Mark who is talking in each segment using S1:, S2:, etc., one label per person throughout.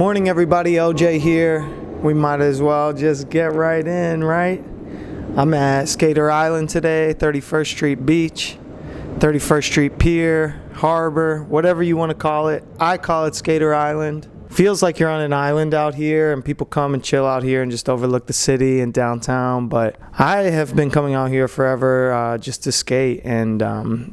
S1: Morning everybody, OJ here. We might as well just get right in, right? I'm at Skater Island today, 31st Street Beach, 31st Street Pier, Harbor, whatever you want to call it. I call it Skater Island. Feels like you're on an island out here and people come and chill out here and just overlook the city and downtown, but I have been coming out here forever just to skate, and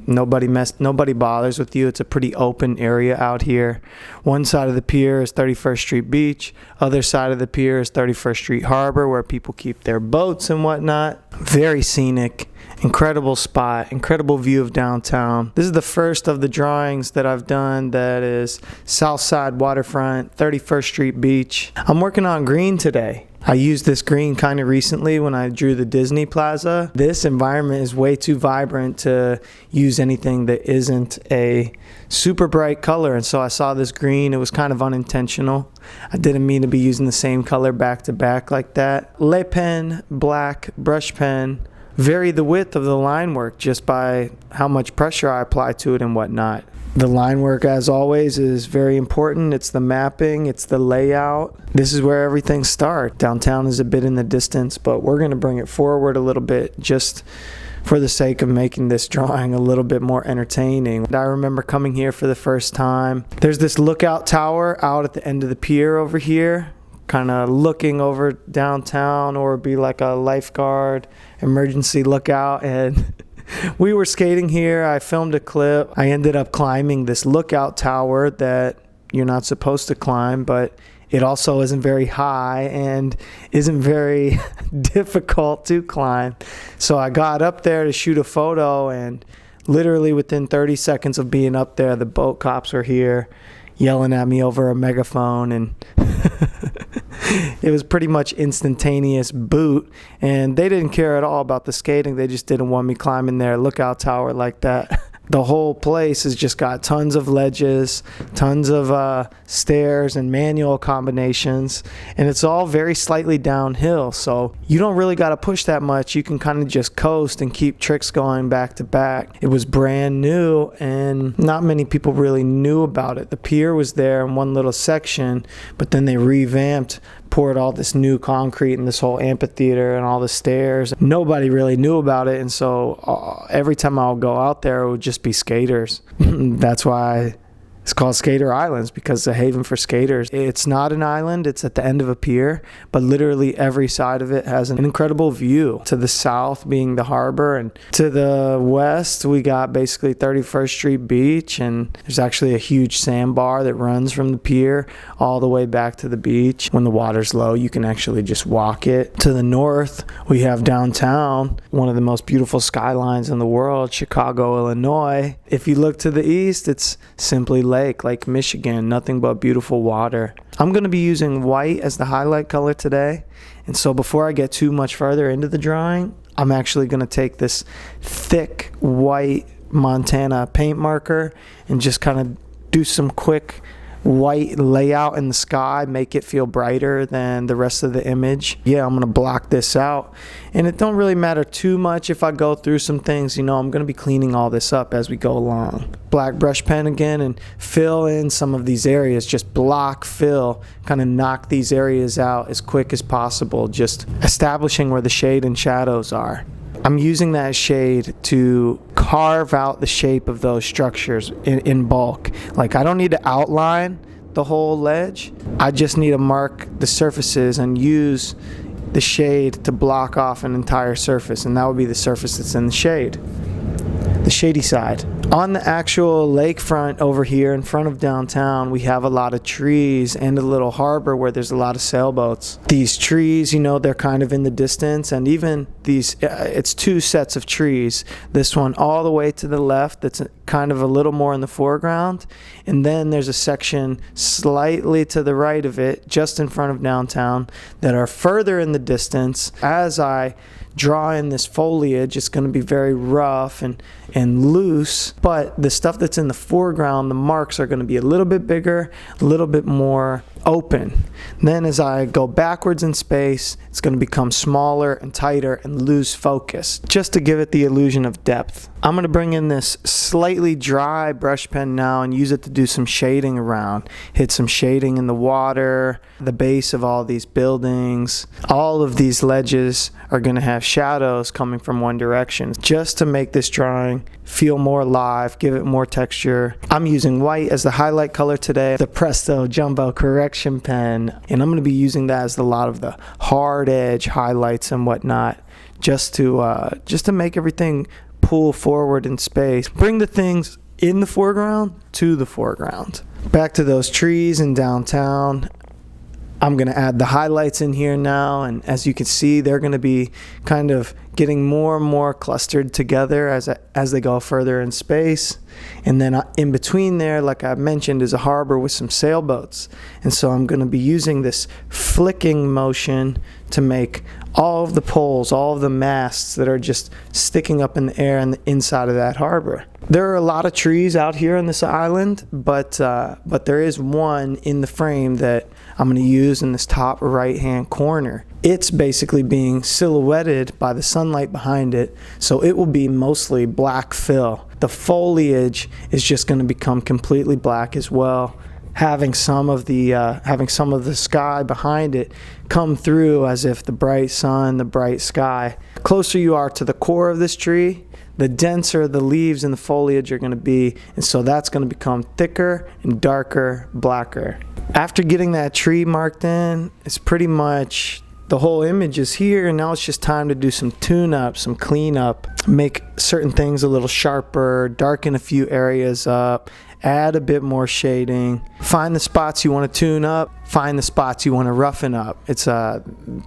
S1: nobody bothers with you. It's a pretty open area out here. One side of the pier is 31st Street Beach, other side of the pier is 31st Street Harbor, where people keep their boats and whatnot. Very scenic. Incredible spot, incredible view of downtown. This is the first of the drawings that I've done that is Southside Waterfront, 31st Street Beach. I'm working on green today. I used this green kind of recently when I drew the Disney Plaza. This environment is way too vibrant to use anything that isn't a super bright color, and so I saw this green. It was kind of unintentional. I didn't mean to be using the same color back to back like that. Le pen, black, brush pen. Vary the width of the line work just by how much pressure I apply to it and whatnot. The line work, as always, is very important. It's the mapping, it's the layout. This is where everything starts. Downtown is a bit in the distance, but we're going to bring it forward a little bit just for the sake of making this drawing a little bit more entertaining. I remember coming here for the first time. There's this lookout tower out at the end of the pier over here, kind of looking over downtown, or be like a lifeguard emergency lookout, and we were skating here. I filmed a clip. I ended up climbing this lookout tower that you're not supposed to climb, but it also isn't very high and isn't very difficult to climb. So I got up there to shoot a photo, and literally within 30 seconds of being up there, the boat cops were here yelling at me over a megaphone, and it was pretty much instantaneous boot, and they didn't care at all about the skating. They just didn't want me climbing their lookout tower like that. The whole place has just got tons of ledges, tons of stairs and manual combinations, and it's all very slightly downhill, so you don't really got to push that much. You can kind of just coast and keep tricks going back to back. It was brand new, and not many people really knew about it. The pier was there in one little section, but then they revamped, poured all this new concrete in this whole amphitheater and all the stairs. Nobody really knew about it, and so every time I would go out there, it would just be skaters. That's why it's called Skater Islands, because it's a haven for skaters. It's not an island, it's at the end of a pier, but literally every side of it has an incredible view. To the south being the harbor, and to the west we got basically 31st Street Beach, and there's actually a huge sandbar that runs from the pier all the way back to the beach. When the water's low, you can actually just walk it. To the north we have downtown, one of the most beautiful skylines in the world, Chicago, Illinois. If you look to the east, it's simply Lake Michigan, nothing but beautiful water. I'm going to be using white as the highlight color today, and so before I get too much further into the drawing, I'm actually going to take this thick white Montana paint marker and just kind of do some quick white layout in the sky, make it feel brighter than the rest of the image. Yeah, I'm gonna block this out, and it don't really matter too much if I go through some things. You know, I'm gonna be cleaning all this up as we go along. Black brush pen again, and fill in some of these areas. Just block, fill, kind of knock these areas out as quick as possible, just establishing where the shade and shadows are. I'm using that shade to carve out the shape of those structures in bulk. Like, I don't need to outline the whole ledge. I just need to mark the surfaces and use the shade to block off an entire surface, and that would be the surface that's in the shade, the shady side. On the actual lakefront over here in front of downtown, we have a lot of trees and a little harbor where there's a lot of sailboats. These trees, you know, they're kind of in the distance, and even these, it's two sets of trees. This one all the way to the left that's kind of a little more in the foreground, and then there's a section slightly to the right of it, just in front of downtown, that are further in the distance. As I draw in this foliage, it's going to be very rough and loose, but the stuff that's in the foreground, the marks are going to be a little bit bigger, a little bit more open. Then as I go backwards in space, it's going to become smaller and tighter and lose focus, just to give it the illusion of depth. I'm going to bring in this slightly dry brush pen now and use it to do some shading around. Hit some shading in the water, the base of all these buildings. All of these ledges are going to have shadows coming from one direction, just to make this drawing feel more alive, give it more texture. I'm using white as the highlight color today, the Presto Jumbo correction pen, and I'm going to be using that as a lot of the hard edge highlights and whatnot, just to make everything pull forward in space. Bring the things in the foreground to the foreground. Back to those trees in downtown. I'm going to add the highlights in here now, and as you can see, they're going to be kind of getting more and more clustered together as they go further in space. And then in between there, like I mentioned, is a harbor with some sailboats. And so I'm going to be using this flicking motion to make all of the poles, all of the masts that are just sticking up in the air and the inside of that harbor. There are a lot of trees out here on this island, but there is one in the frame that I'm going to use in this top right hand corner. It's basically being silhouetted by the sunlight behind it, so it will be mostly black fill. The foliage is just going to become completely black as well, having some of the sky behind it come through as if the bright sun, the bright sky. The closer you are to the core of this tree, the denser the leaves and the foliage are going to be, and so that's going to become thicker and darker, blacker. After getting that tree marked in, it's pretty much the whole image is here, and now it's just time to do some tune-up, some cleanup, make certain things a little sharper, darken a few areas up, add a bit more shading, find the spots you want to tune up, find the spots you want to roughen up.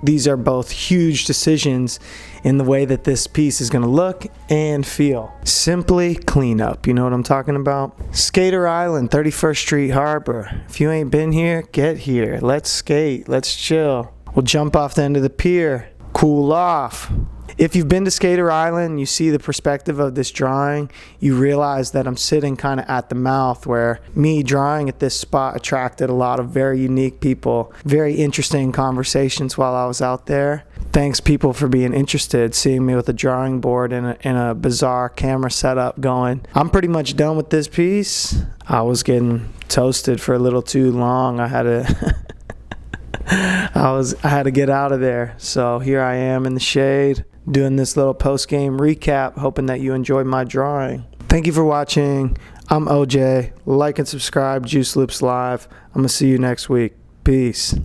S1: These are both huge decisions in the way that this piece is going to look and feel. Simply clean up, you know what I'm talking about? Skater Island, 31st Street Harbor. If you ain't been here, get here. Let's skate, let's chill. We'll jump off the end of the pier, cool off. If you've been to Skater Island, you see the perspective of this drawing, you realize that I'm sitting kind of at the mouth, where me drawing at this spot attracted a lot of very unique people, very interesting conversations while I was out there. Thanks people for being interested, seeing me with a drawing board and a bizarre camera setup going. I'm pretty much done with this piece. I was getting toasted for a little too long. I had to get out of there. So here I am in the shade, doing this little post-game recap, hoping that you enjoyed my drawing. Thank you for watching. I'm OJ. Like and subscribe, Juice Loops Live. I'm going to see you next week. Peace.